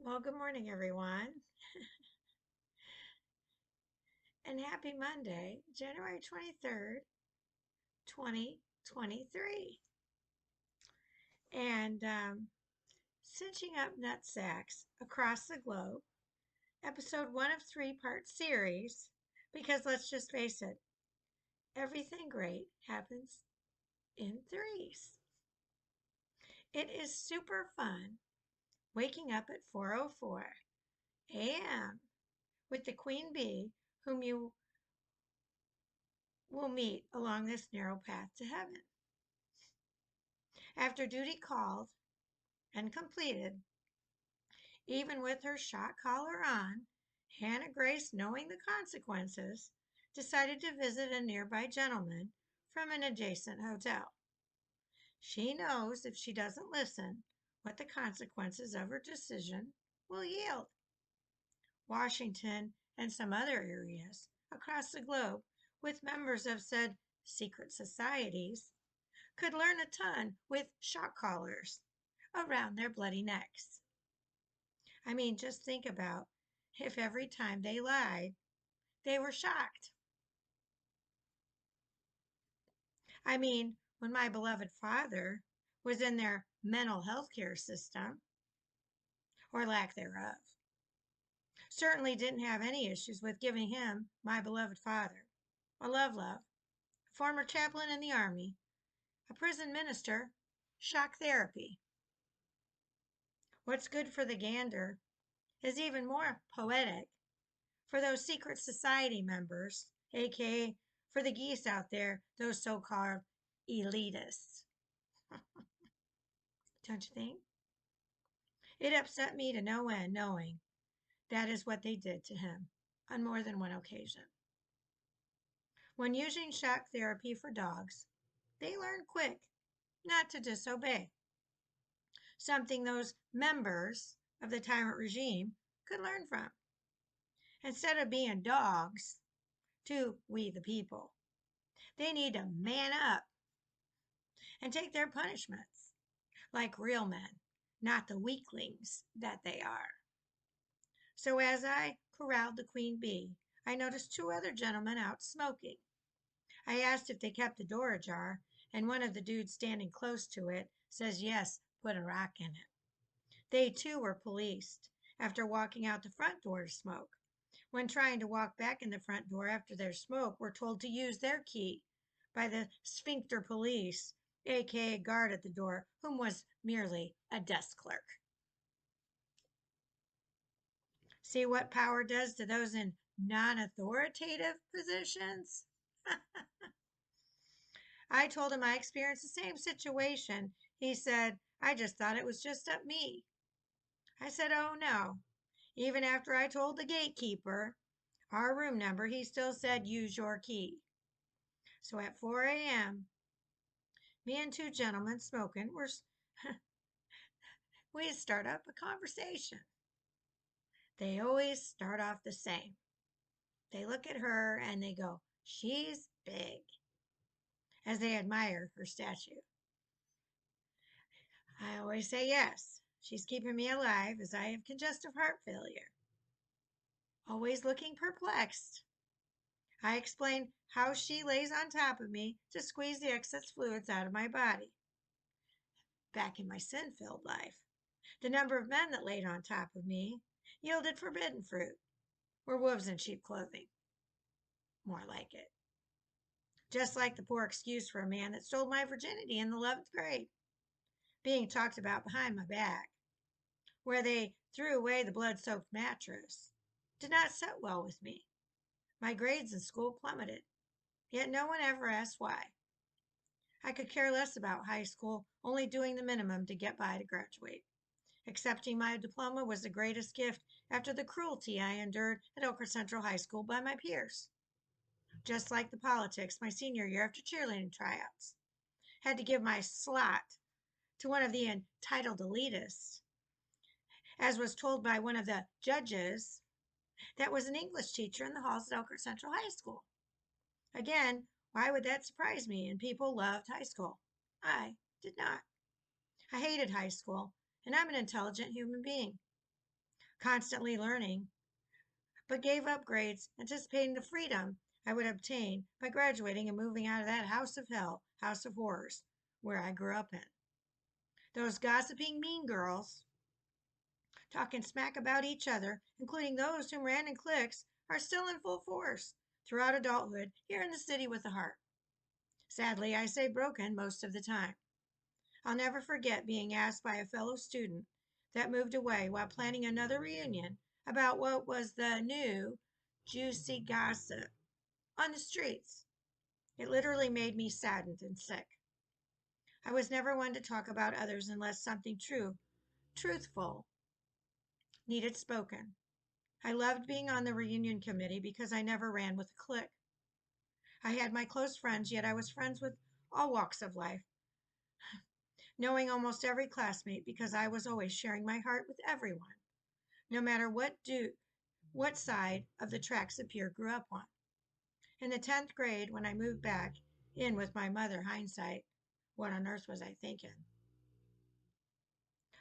Well, good morning, everyone, and happy Monday, January 23rd, 2023. And Cinching Up Nut Sacks Across the Globe, episode one of three-part series, because let's just face it, everything great happens in threes. It is super fun waking up at 4:04 a.m. with the queen bee whom you will meet along this narrow path to heaven. After duty called and completed, even with her shot collar on, Hannah Grace, knowing the consequences, decided to visit a nearby gentleman from an adjacent hotel. She knows if she doesn't listen, what the consequences of her decision will yield. Washington and some other areas across the globe with members of said secret societies could learn a ton with shock collars around their bloody necks. I mean, just think about if every time they lied, they were shocked. I mean, when my beloved father was in their mental health care system, or lack thereof, certainly didn't have any issues with giving him, my beloved father, a love, a former chaplain in the army, a prison minister, shock therapy. What's good for the gander is even more poetic for those secret society members, aka for the geese out there, those so-called elitists. Don't you think? It upset me to no end knowing that is what they did to him on more than one occasion. When using shock therapy for dogs, they learn quick not to disobey, something those members of the tyrant regime could learn from. Instead of being dogs to we the people, they need to man up and take their punishments like real men, not the weaklings that they are. So as I corralled the queen bee, I noticed two other gentlemen out smoking. I asked if they kept the door ajar, and one of the dudes standing close to it says yes, put a rock in it. They too were policed after walking out the front door to smoke. When trying to walk back in the front door after their smoke, were told to use their key by the sphincter police, aka guard at the door, whom was merely a desk clerk. See what power does to those in non-authoritative positions? I told him I experienced the same situation. He said, I just thought it was just up me. I said, oh no. Even after I told the gatekeeper our room number, he still said, use your key. So at 4 a.m., me and two gentlemen smoking we start up a conversation. They always start off the same. They look at her and they go, she's big, as they admire her statue. I always say yes. She's keeping me alive as I have congestive heart failure. Always looking perplexed, I explain how she lays on top of me to squeeze the excess fluids out of my body. Back in my sin-filled life, the number of men that laid on top of me yielded forbidden fruit, or wolves in sheep clothing. More like it. Just like the poor excuse for a man that stole my virginity in the 11th grade, being talked about behind my back, where they threw away the blood-soaked mattress, did not set well with me. My grades in school plummeted, yet no one ever asked why. I could care less about high school, only doing the minimum to get by to graduate. Accepting my diploma was the greatest gift after the cruelty I endured at Oakland Central High School by my peers. Just like the politics my senior year after cheerleading tryouts. Had to give my slot to one of the entitled elitists, as was told by one of the judges that was an English teacher in the halls at Oakland Central High School. Again, why would that surprise me? And people loved high school. I did not. I hated high school, and I'm an intelligent human being. constantly learning, but gave up grades, anticipating the freedom I would obtain by graduating and moving out of that house of hell, house of horrors, where I grew up in. Those gossiping mean girls, talking smack about each other, including those whom ran in cliques, are still in full force throughout adulthood here in the city with a heart. Sadly, I say broken most of the time. I'll never forget being asked by a fellow student that moved away while planning another reunion about what was the new juicy gossip on the streets. It literally made me saddened and sick. I was never one to talk about others unless something true, truthful, needed spoken. I loved being on the reunion committee because I never ran with a clique. I had my close friends, yet I was friends with all walks of life, knowing almost every classmate because I was always sharing my heart with everyone, no matter what side of the tracks a peer grew up on. In the 10th grade, when I moved back in with my mother, hindsight, what on earth was I thinking?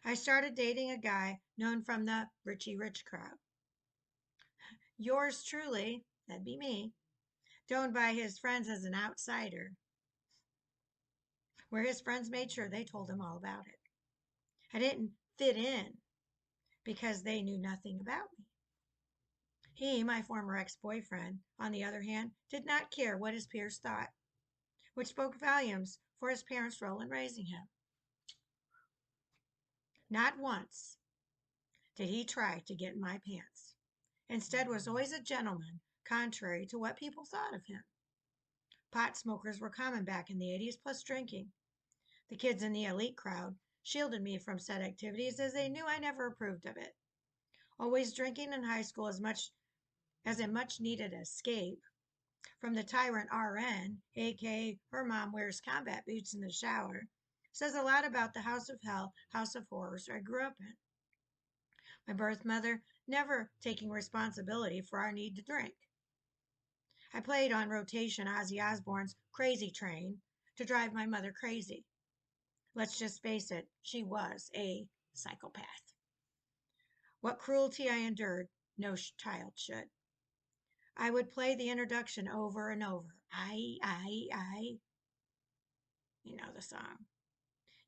I started dating a guy known from the Richie Rich crowd. Yours truly, that'd be me, known by his friends as an outsider, where his friends made sure they told him all about it. I didn't fit in because they knew nothing about me. He, my former ex boyfriend, on the other hand, did not care what his peers thought, which spoke volumes for his parents' role in raising him. Not once did he try to get in my pants. Instead, was always a gentleman, contrary to what people thought of him. Pot smokers were common back in the 80s, plus drinking. The kids in the elite crowd shielded me from said activities as they knew I never approved of it. Always drinking in high school as a much needed escape from the tyrant RN, aka her mom wears combat boots in the shower, says a lot about the house of hell, house of horrors I grew up in. My birth mother never taking responsibility for our need to drink. I played on rotation Ozzy Osbourne's Crazy Train to drive my mother crazy. Let's just face it, she was a psychopath. What cruelty I endured, no child should. I would play the introduction over and over. I. You know the song.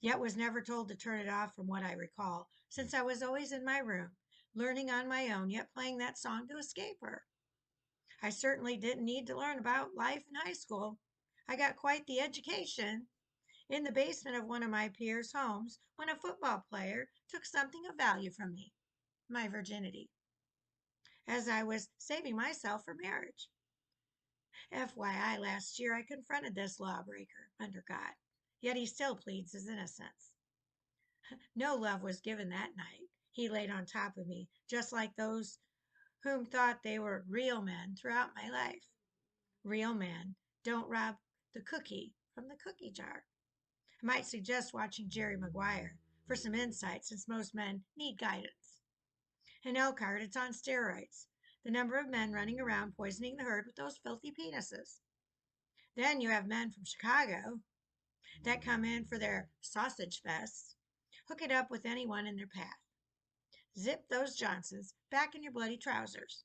Yet was never told to turn it off from what I recall, since I was always in my room, learning on my own, yet playing that song to escape her. I certainly didn't need to learn about life in high school. I got quite the education in the basement of one of my peers' homes when a football player took something of value from me, my virginity, as I was saving myself for marriage. FYI, last year I confronted this lawbreaker under God, yet he still pleads his innocence. No love was given that night. He laid on top of me, just like those whom thought they were real men throughout my life. Real men don't rob the cookie from the cookie jar. I might suggest watching Jerry Maguire for some insight since most men need guidance. In Elkhart, it's on steroids. The number of men running around poisoning the herd with those filthy penises. Then you have men from Chicago that come in for their sausage fest, hook it up with anyone in their path. Zip those Johnsons back in your bloody trousers,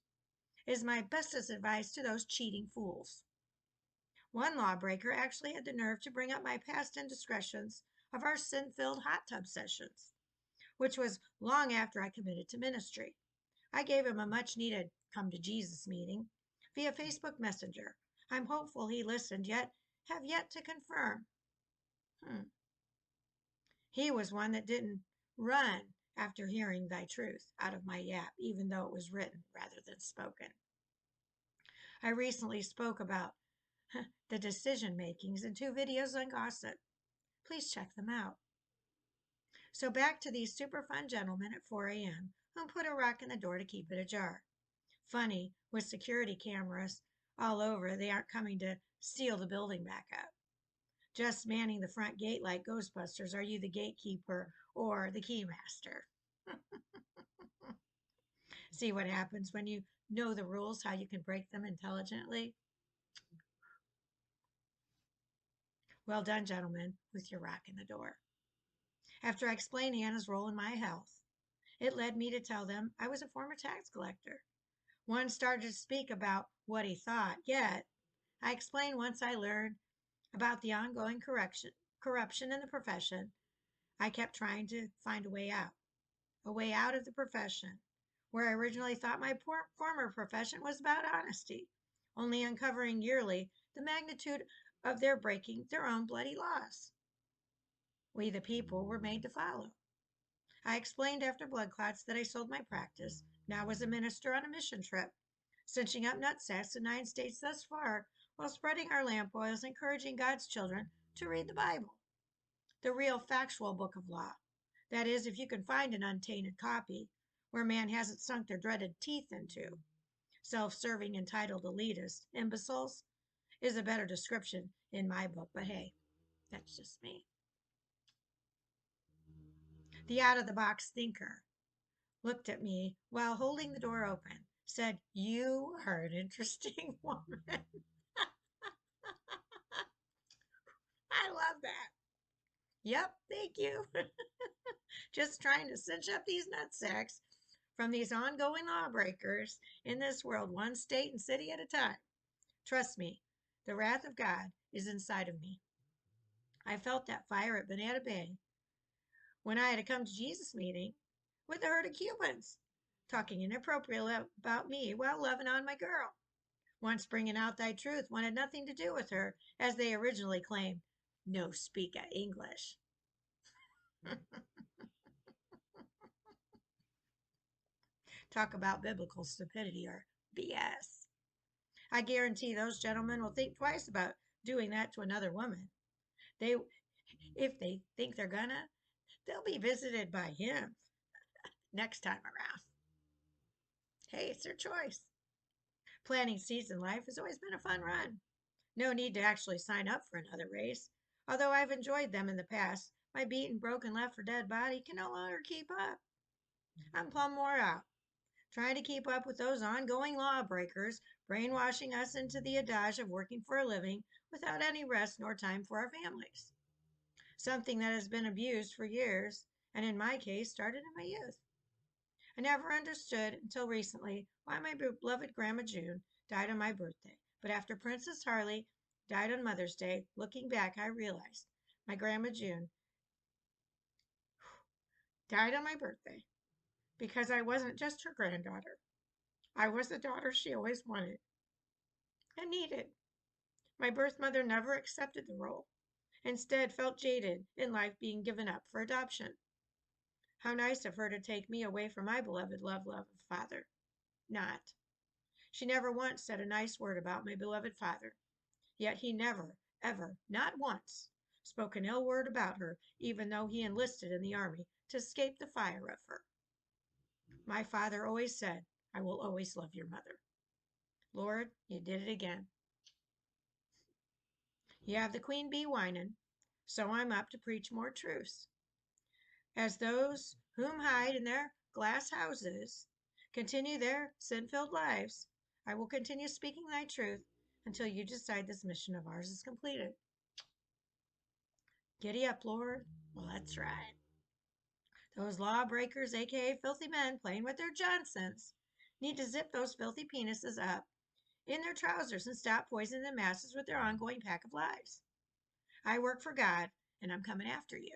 is my bestest advice to those cheating fools. One lawbreaker actually had the nerve to bring up my past indiscretions of our sin-filled hot tub sessions, which was long after I committed to ministry. I gave him a much-needed come to Jesus meeting via Facebook Messenger. I'm hopeful he listened, yet have yet to confirm. He was one that didn't run after hearing thy truth out of my yap, even though it was written rather than spoken. I recently spoke about the decision makings in 2 videos on gossip. Please check them out. So back to these super fun gentlemen at 4 a.m. who put a rock in the door to keep it ajar. Funny, with security cameras all over, they aren't coming to seal the building back up. Just manning the front gate like Ghostbusters. Are you the gatekeeper or the keymaster? See what happens when you know the rules, how you can break them intelligently? Well done, gentlemen, with your rock in the door. After I explained Hannah's role in my health It led me to tell them I was a former tax collector. One started to speak about what he thought, yet I explained once I learned about the ongoing corruption in the profession, I kept trying to find a way out of the profession, where I originally thought my former profession was about honesty, only uncovering yearly the magnitude of their breaking their own bloody laws. We, the people, were made to follow. I explained after blood clots that I sold my practice, now as a minister on a mission trip, cinching up nutsacks in 9 states thus far, while spreading our lamp oils, encouraging God's children to read the Bible, the real factual book of law. That is, if you can find an untainted copy, where man hasn't sunk their dreaded teeth into. Self-serving, entitled elitists, imbeciles, is a better description in my book, but hey, that's just me. The out-of-the-box thinker looked at me while holding the door open, said, "You are an interesting woman." I love that. Yep, thank you. Just trying to cinch up these nutsacks from these ongoing lawbreakers in this world, one state and city at a time. Trust me, the wrath of God is inside of me. I felt that fire at Banana Bay when I had to come to Jesus meeting with a herd of Cubans, talking inappropriately about me while loving on my girl. Once bringing out thy truth wanted nothing to do with her, as they originally claimed. No speak English. Talk about biblical stupidity or BS. I guarantee those gentlemen will think twice about doing that to another woman. They, if they think they're gonna, they'll be visited by him next time around. Hey, it's their choice. Planting seeds in life has always been a fun run. No need to actually sign up for another race. Although I've enjoyed them in the past, my beaten, broken, left for dead body can no longer keep up. I'm plumb wore out, trying to keep up with those ongoing lawbreakers, brainwashing us into the adage of working for a living without any rest nor time for our families. Something that has been abused for years, and in my case, started in my youth. I never understood until recently why my beloved Grandma June died on my birthday. But after Princess Harley died on Mother's Day, looking back, I realized my Grandma June died on my birthday because I wasn't just her granddaughter. I was the daughter she always wanted and needed. My birth mother never accepted the role, instead felt jaded in life being given up for adoption. How nice of her to take me away from my beloved love father. Not. She never once said a nice word about my beloved father, yet he never, ever, not once, spoke an ill word about her, even though he enlisted in the army to escape the fire of her. My father always said, "I will always love your mother." Lord, you did it again. You have the queen bee whining, so I'm up to preach more truths. As those whom hide in their glass houses continue their sin-filled lives, I will continue speaking thy truth until you decide this mission of ours is completed. Giddy up, Lord. Well, that's right. Those lawbreakers, aka filthy men playing with their Johnsons, need to zip those filthy penises up in their trousers and stop poisoning the masses with their ongoing pack of lies. I work for God, and I'm coming after you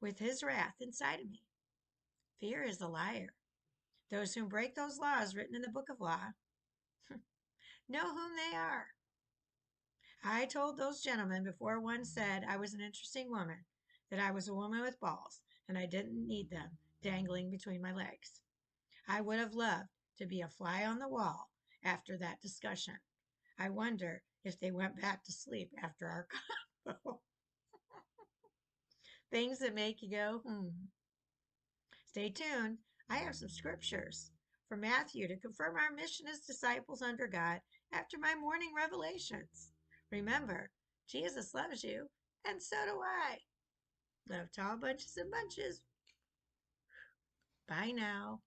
with his wrath inside of me. Fear is a liar. Those who break those laws written in the book of law know whom they are. I told those gentlemen before one said I was an interesting woman, that I was a woman with balls, and I didn't need them dangling between my legs. I would have loved to be a fly on the wall after that discussion. I wonder if they went back to sleep after our convo. Things that make you go, Stay tuned. I have some scriptures from Matthew to confirm our mission as disciples under God after my morning revelations. Remember, Jesus loves you, and so do I. Love to all bunches and bunches. Bye now.